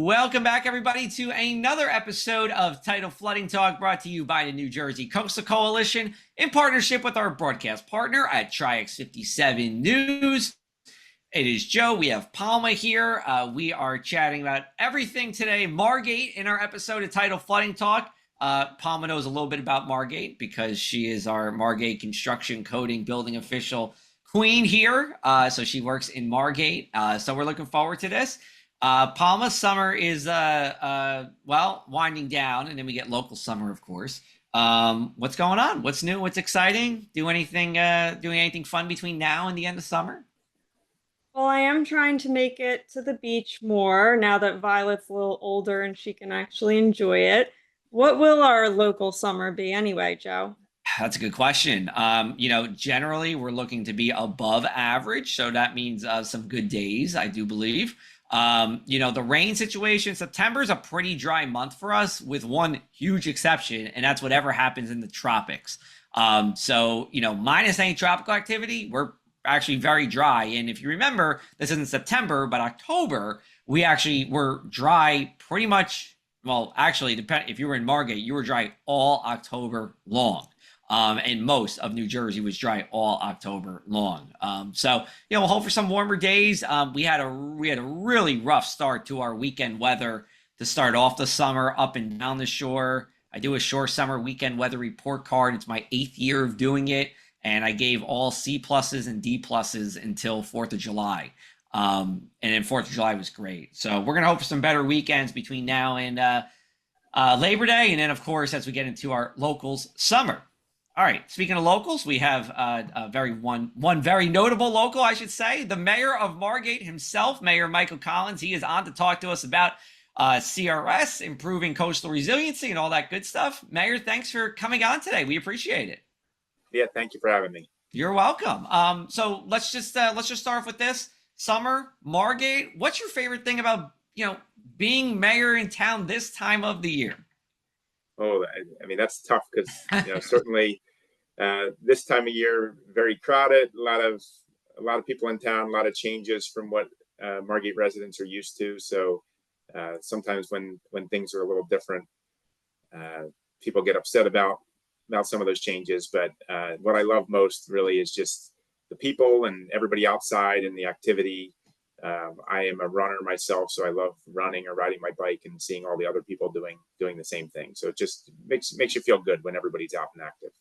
Welcome back, everybody, to another episode of Tidal Flooding Talk, brought to you by the New Jersey Coastal Coalition in partnership with our broadcast partner at Tri-X 57 News. It is Joe. We have Palma here. We are chatting about everything today. Margate in our episode of Tidal Flooding Talk. Palma knows a little bit about Margate because she is our Margate construction coding building official queen here. So she works in Margate. So we're looking forward to this. Palma, summer is winding down, and then we get local summer, of course. What's going on? What's new? What's exciting? Doing anything fun between now and the end of summer? Well, I am trying to make it to the beach more now that Violet's a little older and she can actually enjoy it. What will our local summer be anyway, Joe? That's a good question. Generally we're looking to be above average, so that means some good days, I do believe. The rain situation, September is a pretty dry month for us with one huge exception, and that's whatever happens in the tropics. Minus any tropical activity, we're actually very dry. And if you remember, this isn't September, but October, we actually were dry pretty much. Well, actually, if you were in Margate, you were dry all October long. And most of New Jersey was dry all October long. We'll hope for some warmer days. We had a really rough start to our weekend weather to start off the summer up and down the shore. I do a shore summer weekend weather report card. It's my 8th year of doing it, and I gave all C pluses and D pluses until 4th of July. And then 4th of July was great. So we're gonna hope for some better weekends between now and Labor Day, and then of course as we get into our locals summer. All right. Speaking of locals, we have one very notable local, I should say, the mayor of Margate himself, Mayor Michael Collins. He is on to talk to us about CRS, improving coastal resiliency, and all that good stuff. Mayor, thanks for coming on today. We appreciate it. Yeah, thank you for having me. You're welcome. So let's just start off with this summer, Margate. What's your favorite thing about being mayor in town this time of the year? Oh, I mean, that's tough because certainly this time of year, very crowded. A lot of people in town. A lot of changes from what Margate residents are used to. So sometimes when things are a little different, people get upset about some of those changes. But what I love most really is just the people and everybody outside and the activity. I am a runner myself, so I love running or riding my bike and seeing all the other people doing the same thing. So it just makes you feel good when everybody's out and active.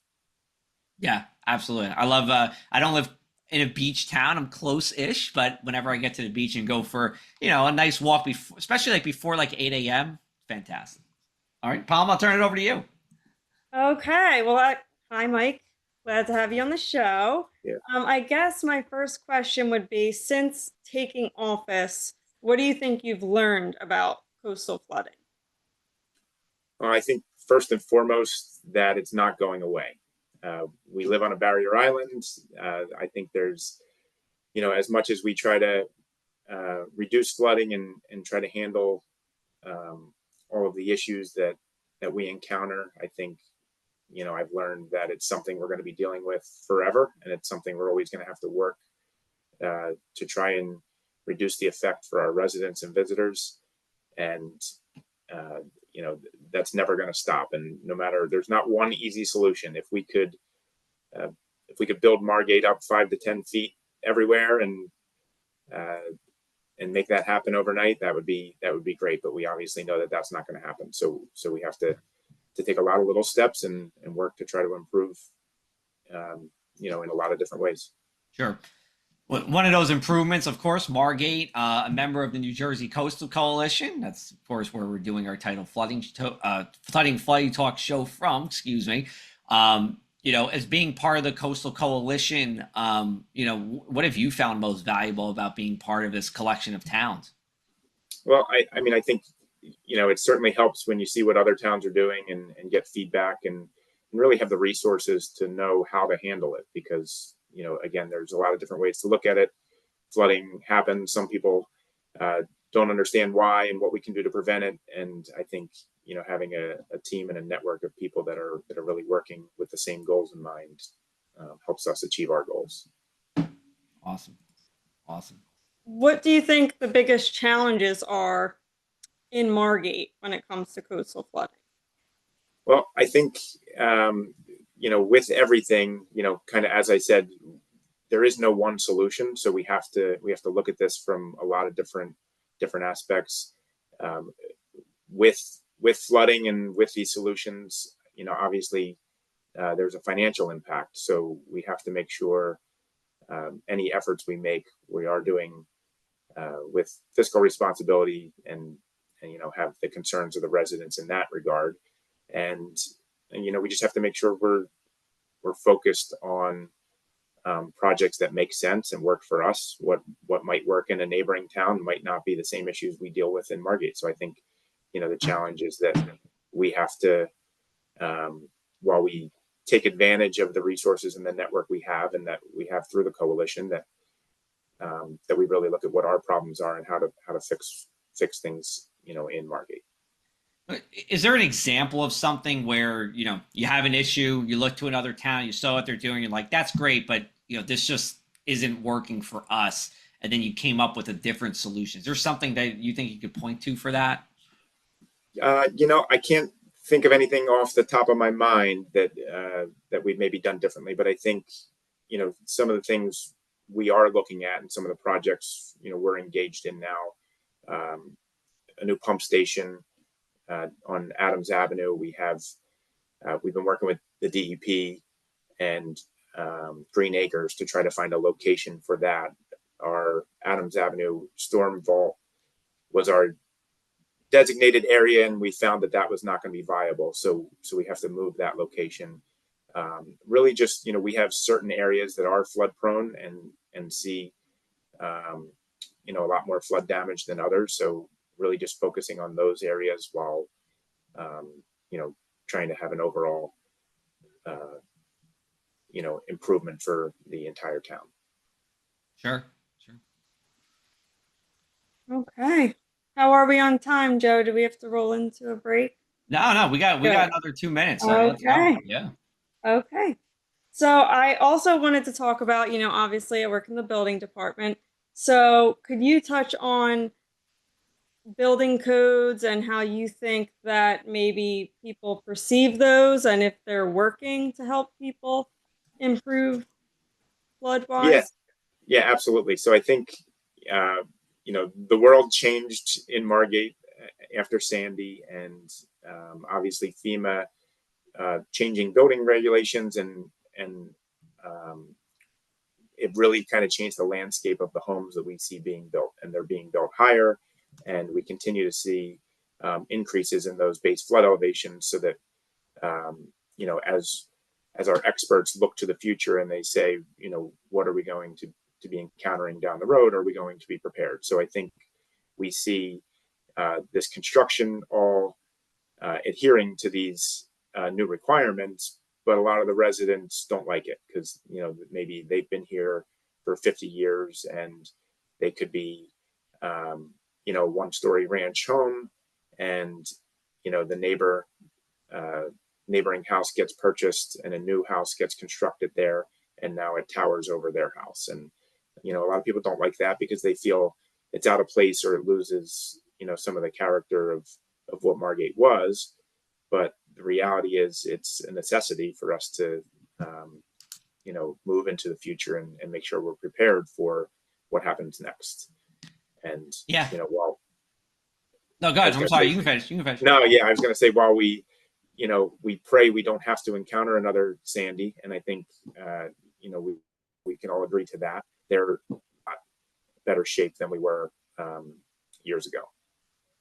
Yeah, absolutely. I love. I don't live in a beach town. I'm close-ish, but whenever I get to the beach and go for a nice walk, especially before 8 a.m., fantastic. All right, Palm, I'll turn it over to you. Okay. Well, hi, Mike. Glad to have you on the show. Yeah. I guess my first question would be, since taking office, what do you think you've learned about coastal flooding? Well, I think first and foremost that it's not going away. We live on a barrier island. I think there's, as much as we try to reduce flooding and try to handle all of the issues that we encounter, I think I've learned that it's something we're going to be dealing with forever, and it's something we're always going to have to work to try and reduce the effect for our residents and visitors. And that's never going to stop. And no matter, there's not one easy solution. If we could build Margate up 5 to 10 feet everywhere and make that happen overnight, that would be great. But we obviously know that that's not going to happen. So we have to take a lot of little steps and work to try to improve, in a lot of different ways. Sure. One of those improvements, of course, Margate, a member of the New Jersey Coastal Coalition. That's, of course, where we're doing our Tidal Flooding Talk show from, excuse me. As being part of the Coastal Coalition, what have you found most valuable about being part of this collection of towns? Well, I think, it certainly helps when you see what other towns are doing and get feedback and really have the resources to know how to handle it. Because, again, there's a lot of different ways to look at it. Flooding happens. Some people don't understand why and what we can do to prevent it. And I think, having a team and a network of people that are really working with the same goals in mind helps us achieve our goals. Awesome. What do you think the biggest challenges are in Margate when it comes to coastal flooding? Well, I think, with everything, kind of as I said, there is no one solution. So we have to look at this from a lot of different aspects. Um, with flooding and with these solutions, obviously there's a financial impact. So we have to make sure any efforts we make, we are doing with fiscal responsibility and have the concerns of the residents in that regard. And we just have to make sure we're focused on projects that make sense and work for us. What might work in a neighboring town might not be the same issues we deal with in Margate. So I think the challenge is that we have to, while we take advantage of the resources and the network we have and that we have through the coalition, that we really look at what our problems are and how to fix things in Margate. Is there an example of something where, you have an issue, you look to another town, you saw what they're doing, you're like, that's great, but, this just isn't working for us. And then you came up with a different solution. Is there something that you think you could point to for that? I can't think of anything off the top of my mind that we've maybe done differently, but I think, some of the things we are looking at and some of the projects, we're engaged in now, a new pump station on Adams Avenue. We've been working with the DEP and Green Acres to try to find a location for that. Our Adams Avenue storm vault was our designated area, and we found that was not going to be viable. So we have to move that location. Really, just we have certain areas that are flood prone and see a lot more flood damage than others. So really, just focusing on those areas while trying to have an overall improvement for the entire town. Sure. Okay. How are we on time, Joe? Do we have to roll into a break? No, we got another 2 minutes. So let's go. Okay. Yeah. Okay. So I also wanted to talk about, obviously I work in the building department. So could you touch on building codes and how you think that maybe people perceive those and if they're working to help people improve flood-wise? Yeah, absolutely. So I think, the world changed in Margate after Sandy, and obviously FEMA changing building regulations and it really kind of changed the landscape of the homes that we see being built, and they're being built higher, and we continue to see increases in those base flood elevations. So that as our experts look to the future and they say, what are we going to be encountering down the road? Are we going to be prepared? So I think we see this construction all adhering to these new requirements, but a lot of the residents don't like it because maybe they've been here for 50 years and they could be one-story ranch home, and the neighboring house gets purchased and a new house gets constructed there, and now it towers over their house. And a lot of people don't like that because they feel it's out of place or it loses some of the character of what Margate was. But the reality is it's a necessity for us to move into the future and make sure we're prepared for what happens next. And no, go ahead. I'm sorry. You can finish. No, yeah, I was going to say, while we pray we don't have to encounter another Sandy, and I think we can all agree to that. They're better shape than we were years ago.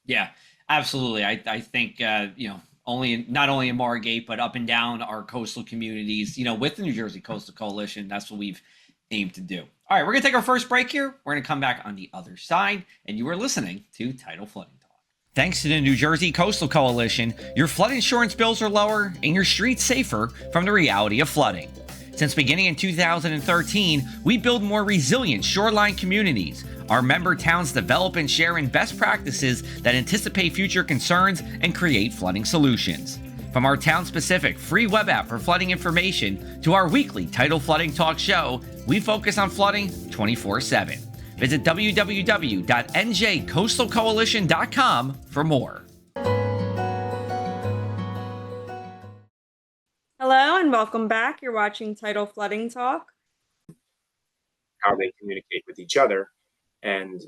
Yeah, absolutely. I think not only in Margate, but up and down our coastal communities, with the New Jersey Coastal Coalition, that's what we've aimed to do. All right, we're going to take our first break here. We're going to come back on the other side, and you are listening to Tidal Flooding Talk. Thanks to the New Jersey Coastal Coalition, your flood insurance bills are lower and your streets safer from the reality of flooding. Since beginning in 2013, we build more resilient shoreline communities. Our member towns develop and share in best practices that anticipate future concerns and create flooding solutions. From our town-specific free web app for flooding information to our weekly Tidal Flooding Talk show, we focus on flooding 24/7. Visit www.njcoastalcoalition.com for more. Hello and welcome back. You're watching Tidal Flooding Talk. How they communicate with each other. And,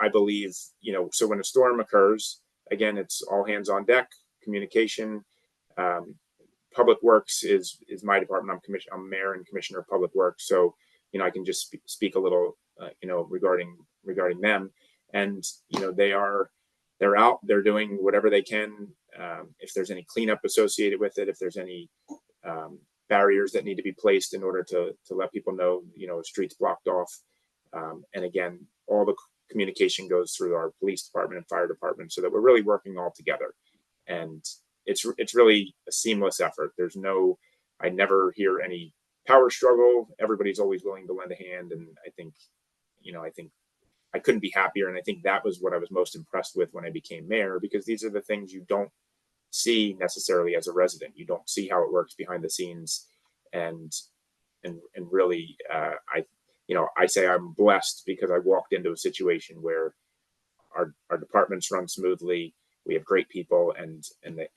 I believe, so when a storm occurs, again, it's all hands on deck, communication. Public Works is my department. I'm mayor and commissioner of Public Works. So, I can just speak a little, regarding them. And, they're out, they're doing whatever they can. If there's any cleanup associated with it, if there's any barriers that need to be placed in order to let people know, streets blocked off. And again, all the communication goes through our police department and fire department so that we're really working all together. And it's really a seamless effort. I never hear any power struggle. Everybody's always willing to lend a hand. And I think I couldn't be happier. And I think that was what I was most impressed with when I became mayor, because these are the things you don't see necessarily as a resident. You don't see how it works behind the scenes. And really, I say I'm blessed because I walked into a situation where our departments run smoothly. We have great people, and they,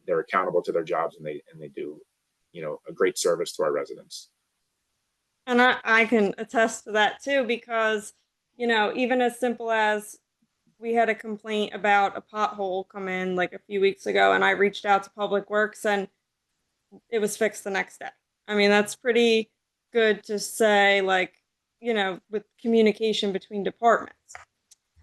they're accountable to their jobs, and they do, a great service to our residents. And I can attest to that too, because, even as simple as we had a complaint about a pothole come in like a few weeks ago, and I reached out to Public Works and it was fixed the next day. I mean, that's pretty good to say, like, with communication between departments.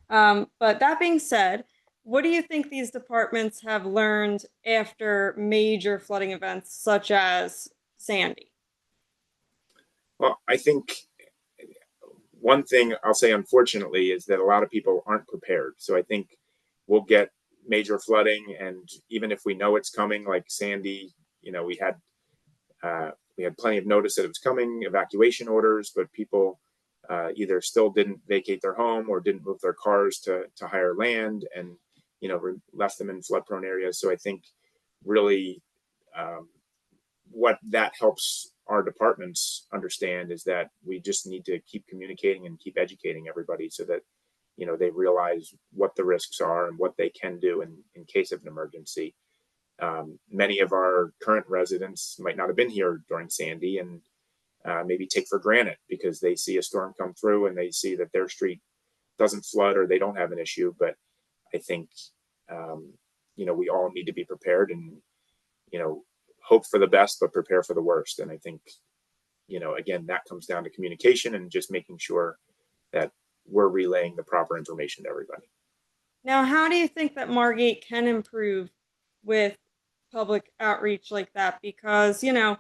But that being said, what do you think these departments have learned after major flooding events such as Sandy? Well, I think one thing I'll say, unfortunately, is that a lot of people aren't prepared. So I think we'll get major flooding, and even if we know it's coming, like Sandy, we had plenty of notice that it was coming, evacuation orders, but people either still didn't vacate their home or didn't move their cars to higher land, and left them in flood prone areas. So I think really what that helps our departments understand is that we just need to keep communicating and keep educating everybody so that they realize what the risks are and what they can do in case of an emergency. Many of our current residents might not have been here during Sandy, and maybe take for granted because they see a storm come through and they see that their street doesn't flood or they don't have an issue. But I think, we all need to be prepared and, hope for the best, but prepare for the worst. And I think, again, that comes down to communication and just making sure that we're relaying the proper information to everybody. Now, how do you think that Margate can improve with public outreach like that? Because, I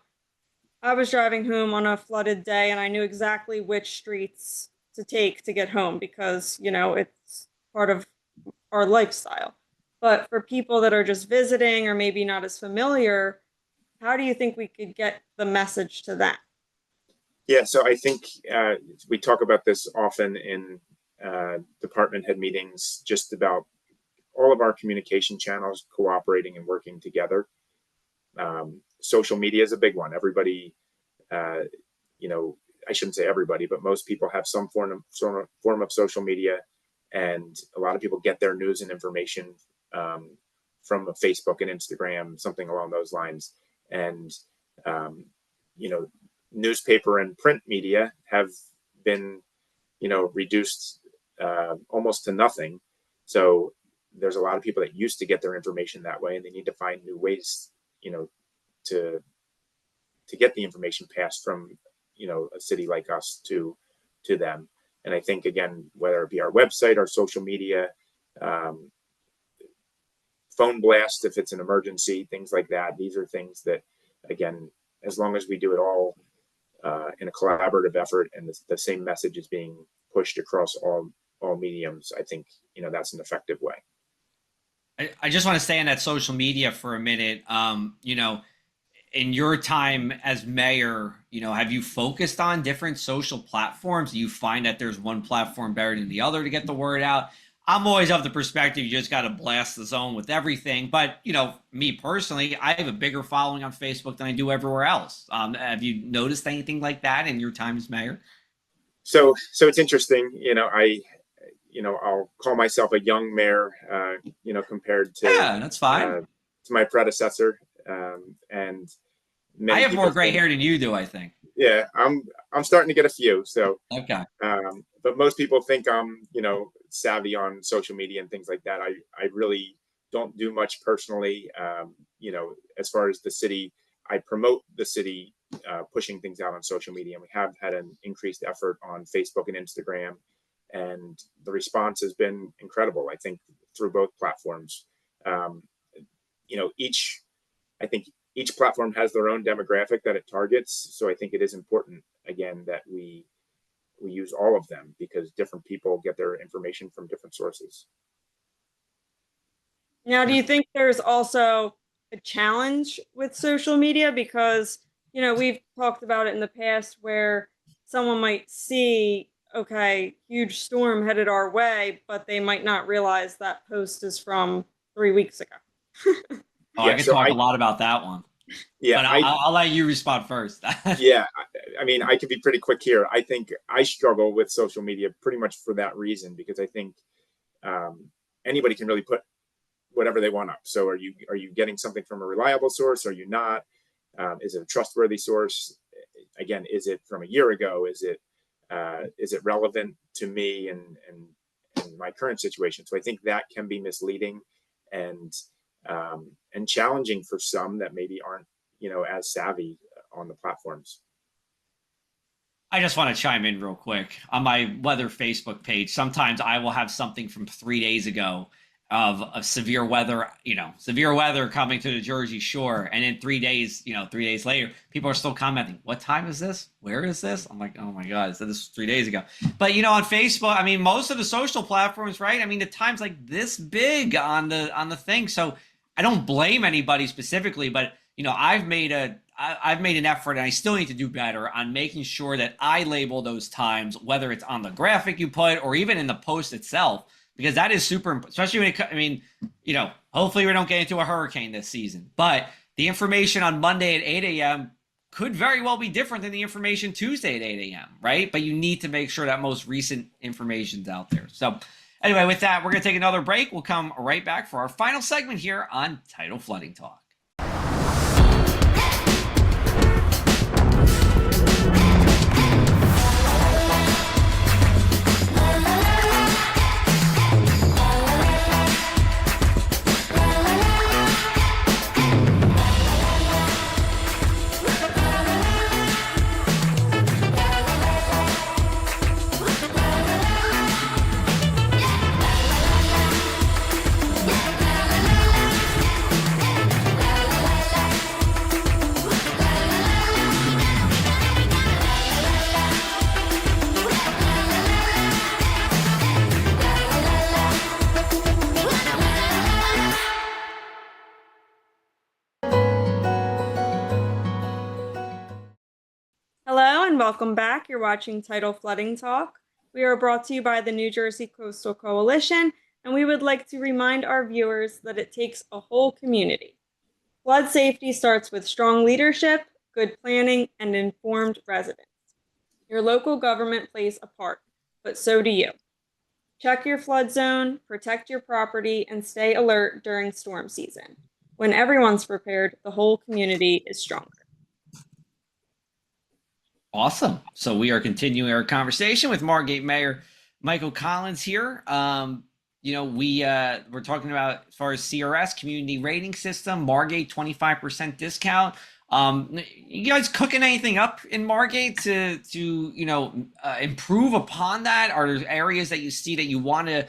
was driving home on a flooded day and I knew exactly which streets to take to get home because, it's part of our lifestyle. But for people that are just visiting or maybe not as familiar, how do you think we could get the message to them? Yeah, so I think we talk about this often in department head meetings, just about all of our communication channels cooperating and working together. Social media is a big one. Everybody, I shouldn't say everybody, but most people have some form of social media, and a lot of people get their news and information from Facebook and Instagram, something along those lines. And newspaper and print media have been, reduced almost to nothing. So there's a lot of people that used to get their information that way, and they need to find new ways, to get the information passed from, a city like us to them. And I think, again, whether it be our website, our social media, phone blast if it's an emergency, things like that. These are things that, again, as long as we do it all in a collaborative effort and the same message is being pushed across all mediums, I think, that's an effective way. I just want to stay on that social media for a minute. In your time as mayor, have you focused on different social platforms? Do you find that there's one platform better than the other to get the word out? I'm always of the perspective you just got to blast the zone with everything. But, me personally, I have a bigger following on Facebook than I do everywhere else. Have you noticed anything like that in your time as mayor? So it's interesting, I'll call myself a young mayor, compared Yeah, that's fine. to my predecessor. And I many have more people gray think, hair than you do, I think. yeah, I'm starting to get a few. So, Okay. but most people think I'm, savvy on social media and things like that. I really don't do much personally. As far as the city, I promote the city, pushing things out on social media. And we have had an increased effort on Facebook and Instagram, and the response has been incredible. I think through both platforms, um, each I think each platform has their own demographic that it targets. So I think it is important, again, that we use all of them, because different people get their information from different sources. Now, do you think there's also a challenge with social media? Because, we've talked about it in the past where someone might see, okay, huge storm headed our way, but they might not realize that post is from 3 weeks ago. Oh, I Yeah. could So talk a lot about that one, yeah, but I'll let you respond first. yeah, I mean, I could be pretty quick here. I think I struggle with social media pretty much for that reason, because I think um, anybody can really put whatever they want up. So are you getting something from a reliable source? Are you not? Is it a trustworthy source? Again, is it from a year ago? Is it relevant to me and my current situation? So I think that can be misleading and and challenging for some that maybe aren't as savvy on the platforms. I just want to chime in real quick on my weather Facebook page. Sometimes I will have something from 3 days ago of severe weather coming to the Jersey Shore, and in 3 days, 3 days later, people are still commenting, "What time is this? Where is this?" I'm like, "Oh my god, so this was 3 days ago." But on Facebook, I mean, most of the social platforms, right? I mean, the time's like this big on the thing, so I don't blame anybody specifically, but I've made an effort, and I still need to do better on making sure that I label those times, whether it's on the graphic you put or even in the post itself, because that is super important, especially when I mean, hopefully we don't get into a hurricane this season, but the information on Monday at 8 a.m. could very well be different than the information Tuesday at 8 a.m., right? But you need to make sure that most recent information's out there. So anyway, with that, we're going to take another break. We'll come right back for our final segment here on Tidal Flooding Talk. Hello and welcome back. You're watching Tidal Flooding Talk. We are brought to you by the New Jersey Coastal Coalition, and we would like to remind our viewers that it takes a whole community. Flood safety starts with strong leadership, good planning, and informed residents. Your local government plays a part, but so do you. Check your flood zone, protect your property, and stay alert during storm season. When everyone's prepared, the whole community is stronger. Awesome. So we are continuing our conversation with Margate Mayor Michael Collins here. We're talking about, as far as CRS, community rating system, Margate 25% discount. You guys cooking anything up in Margate to improve upon that? Are there areas that you see that you want to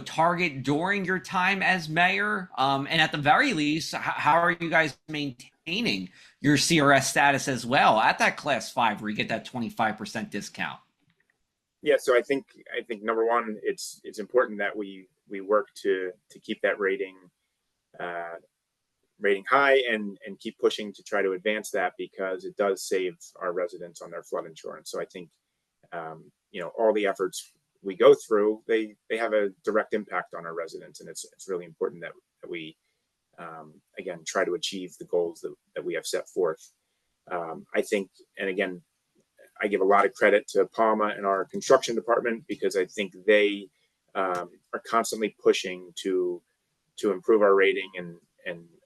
target during your time as mayor? And at the very least, how are you guys maintaining your CRS status as well at that class 5 where you get that 25% discount? Yeah, so I think number one, it's important that we work to keep that rating high and keep pushing to try to advance that, because it does save our residents on their flood insurance. So I think all the efforts we go through, they have a direct impact on our residents, and it's really important that we again try to achieve the goals that we have set forth. I think, and again, I give a lot of credit to Palma and our construction department, because I think they are constantly pushing to improve our rating and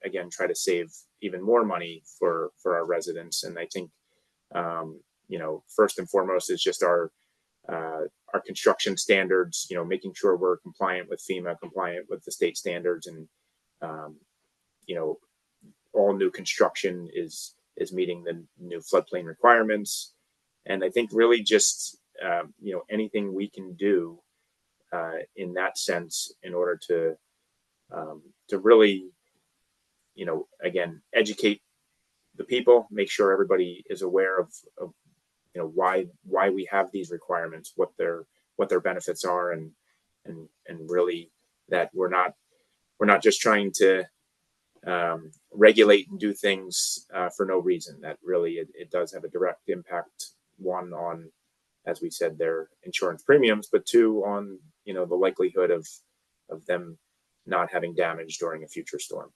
again try to save even more money for our residents. And I think first and foremost is just our construction standards, making sure we're compliant with FEMA, compliant with the state standards, and all new construction is meeting the new floodplain requirements. And I think really just anything we can do in that sense in order to really again educate the people, make sure everybody is aware of why we have these requirements, what their benefits are, and really that we're not just trying to regulate and do things for no reason. That really it does have a direct impact, one on, as we said, their insurance premiums, but two on the likelihood of them not having damage during a future storm.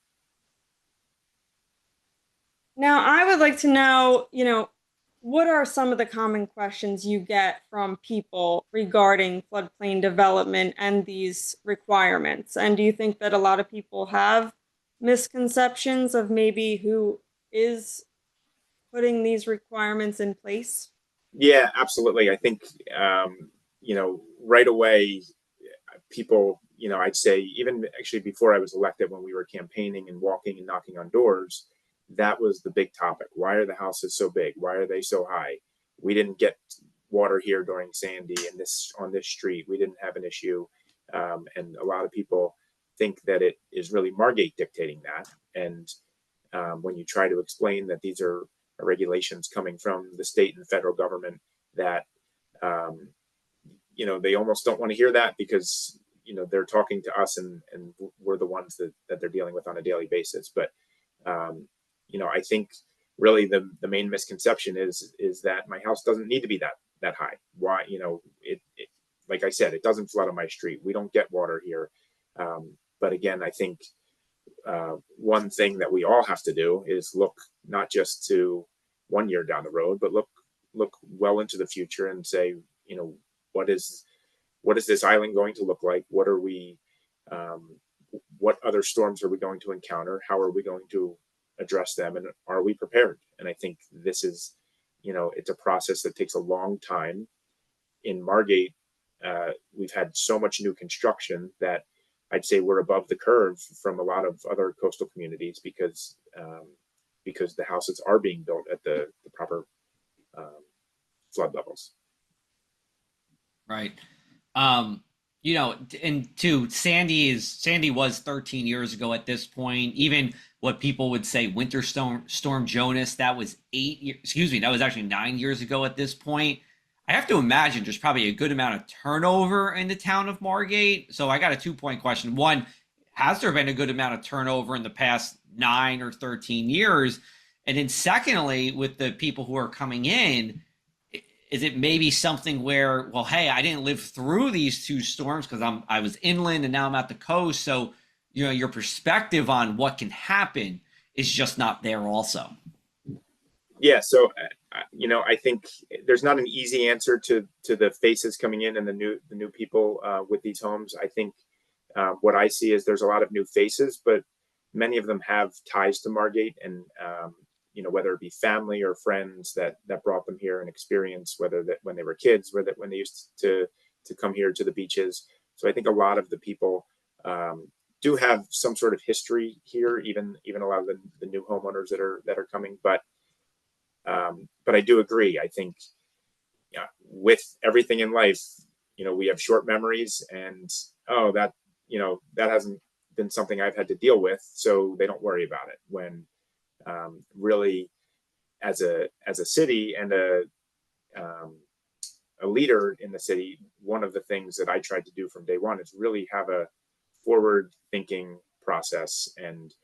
Now, I would like to know, what are some of the common questions you get from people regarding floodplain development and these requirements? And do you think that a lot of people have misconceptions of maybe who is putting these requirements in place? Yeah, absolutely. I think, right away, people, I'd say even actually before I was elected, when we were campaigning and walking and knocking on doors, that was the big topic. Why are the houses so big? Why are they so high? We didn't get water here during Sandy and on this street. We didn't have an issue. And a lot of people think that it is really Margate dictating that. And when you try to explain that these are regulations coming from the state and federal government, that, they almost don't want to hear that, because, they're talking to us and we're the ones that they're dealing with on a daily basis. But, I think really the main misconception is that my house doesn't need to be that high. Why, it like I said, it doesn't flood on my street. We don't get water here. But again, I think one thing that we all have to do is look not just to 1 year down the road, but look well into the future and say, what is this island going to look like? What are we, what other storms are we going to encounter? How are we going to address them? And are we prepared? And I think this is, it's a process that takes a long time. In Margate, we've had so much new construction that I'd say we're above the curve from a lot of other coastal communities, because the houses are being built at the proper flood levels. Right. And Sandy was 13 years ago at this point. Even what people would say Winter Storm Jonas, that was 9 years ago at this point. I have to imagine there's probably a good amount of turnover in the town of Margate. So I got a 2-point question. One, has there been a good amount of turnover in the past 9 or 13 years? And then secondly, with the people who are coming in, is it maybe something where, well, hey, I didn't live through these 2 storms because I was inland and now I'm at the coast. So, your perspective on what can happen is just not there also. Yeah. So, I think there's not an easy answer to the faces coming in and the new people with these homes. I think what I see is there's a lot of new faces, but many of them have ties to Margate, and whether it be family or friends that brought them here and experience, whether that when they were kids, when they used to come here to the beaches. So I think a lot of the people do have some sort of history here, even a lot of the new homeowners that are coming. But I do agree. I think with everything in life, we have short memories, and that hasn't been something I've had to deal with, so they don't worry about it. When really, as a city and a leader in the city, one of the things that I tried to do from day one is really have a forward-thinking process, and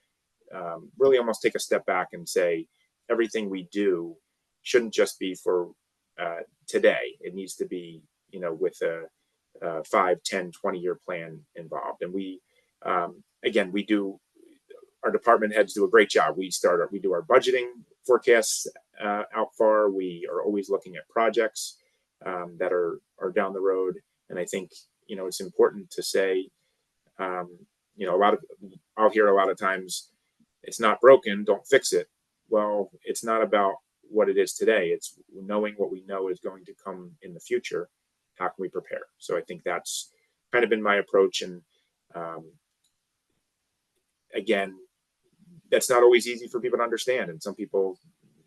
really almost take a step back and say everything we do shouldn't just be for today. It needs to be, with a 5, 10, 20-year plan involved. And we do. Our department heads do a great job. We do our budgeting forecasts out far. We are always looking at projects that are down the road. And I think, it's important to say, I'll hear a lot of times, it's not broken, don't fix it. Well, it's not about what it is today. It's knowing what we know is going to come in the future. How can we prepare? So I think that's kind of been my approach. And again, that's not always easy for people to understand. And some people,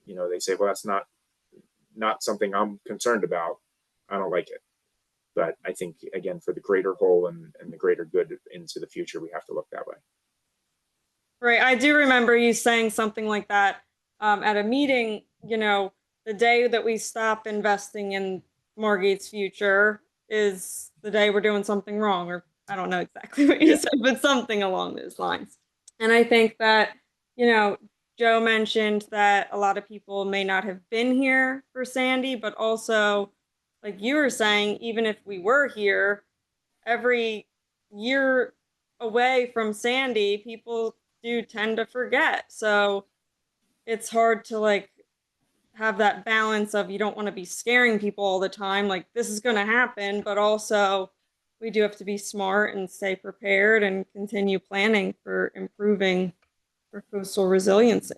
they say, well, that's not something I'm concerned about. I don't like it. But I think, again, for the greater whole and the greater good into the future, we have to look that way. Right. I do remember you saying something like that at a meeting, the day that we stop investing in Margate's future is the day we're doing something wrong, or I don't know exactly what you said, but something along those lines. And I think that, Joe mentioned that a lot of people may not have been here for Sandy, but also, like you were saying, even if we were here, every year away from Sandy, people do tend to forget. So it's hard to have that balance of, you don't want to be scaring people all the time, like this is going to happen, but also we do have to be smart and stay prepared and continue planning for improving our coastal resiliency.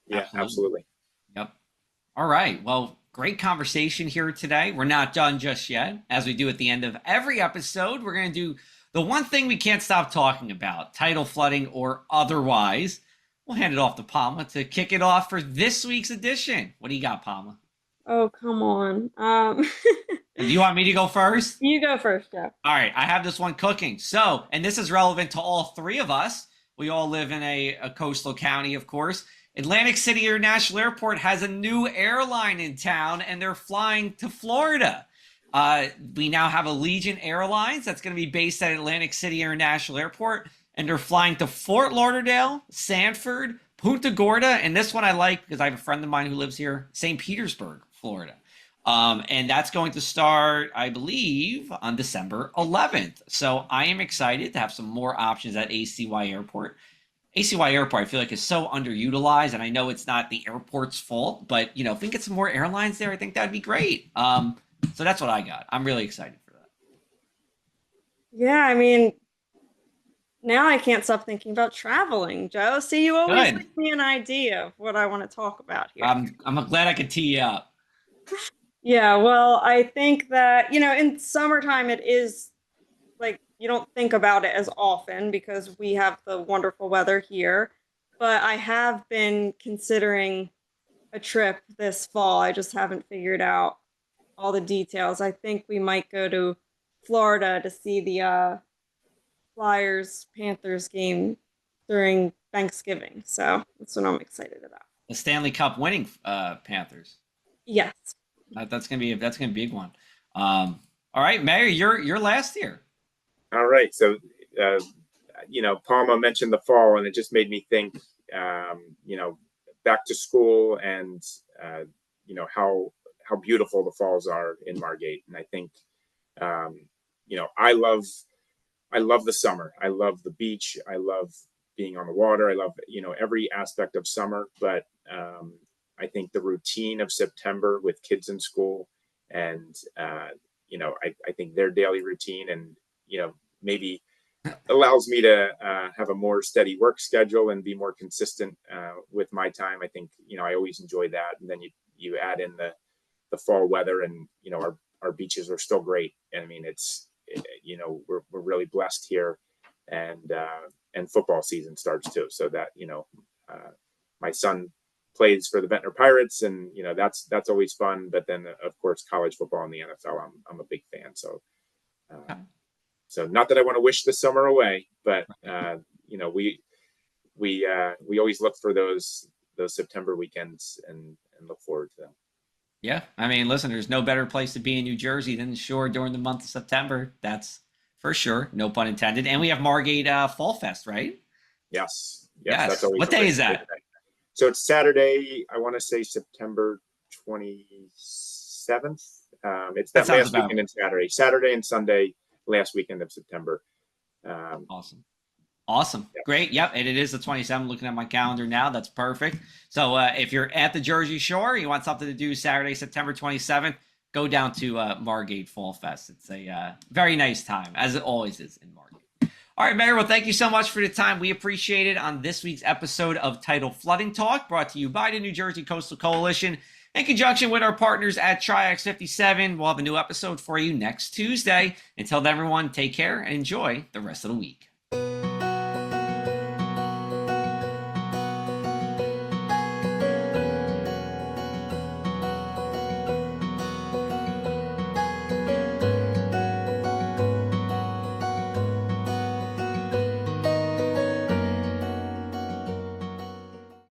Yeah, absolutely. Yep. All right. Well, great conversation here today. We're not done just yet. As we do at the end of every episode, we're going to do the one thing we can't stop talking about, tidal flooding or otherwise. We'll hand it off to Palma to kick it off for this week's edition. What do you got, Palma? Oh, come on. Do you want me to go first? You go first, Jeff. All right. I have this one cooking. So, and this is relevant to all three of us. We all live in a coastal county, of course. Atlantic City International Airport has a new airline in town, and they're flying to Florida. We now have Allegiant Airlines that's going to be based at Atlantic City International Airport, and they're flying to Fort Lauderdale, Sanford, Punta Gorda, and this one I like because I have a friend of mine who lives here, St. Petersburg, Florida. And that's going to start, I believe, on December 11th. So I am excited to have some more options at ACY Airport. ACY Airport, I feel like, is so underutilized, and I know it's not the airport's fault, but, if we get some more airlines there, I think that'd be great. So that's what I got. I'm really excited for that. Yeah, I mean, now I can't stop thinking about traveling, Joe. See, you always Good. give me an idea of what I want to talk about here. I'm glad I could tee you up. Yeah, well, I think that, in summertime, it is you don't think about it as often because we have the wonderful weather here. But I have been considering a trip this fall. I just haven't figured out all the details. I think we might go to Florida to see the Flyers Panthers game during Thanksgiving. So that's what I'm excited about. The Stanley Cup winning Panthers. Yes. That's gonna be a big one. All right, Mayor, you're last here. All right. So, Palma mentioned the fall, and it just made me think, back to school and, how beautiful the falls are in Margate. And I think, I love the summer. I love the beach. I love being on the water. I love, every aspect of summer. But I think the routine of September with kids in school and, I think their daily routine and, maybe allows me to have a more steady work schedule and be more consistent with my time. I think, I always enjoy that. And then you add in the fall weather and, our beaches are still great. And I mean, we're really blessed here and football season starts too. So that, my son plays for the Ventnor Pirates and, that's always fun. But then of course, college football and the NFL, I'm a big fan. So, so not that I want to wish the summer away, but we always look for those September weekends and look forward to them. Yeah, I mean, listen, there's no better place to be in New Jersey than the shore during the month of September. That's for sure, no pun intended. And we have Margate Fall Fest, right? Yes. That's always what day is that? Day. So it's Saturday. I want to say September 27th. It's that last weekend and Saturday and Sunday. Last weekend of September. Awesome. Awesome. Yeah. Great. Yep. And it is the 27th. Looking at my calendar now. That's perfect. So if you're at the Jersey Shore, you want something to do Saturday, September 27th, go down to Margate Fall Fest. It's a very nice time, as it always is in Margate. All right, Mayor. Well, thank you so much for the time. We appreciate it on this week's episode of Tidal Flooding Talk, brought to you by the New Jersey Coastal Coalition in conjunction with our partners at Triax 57. We'll have a new episode for you next Tuesday. Until then, everyone, take care and enjoy the rest of the week.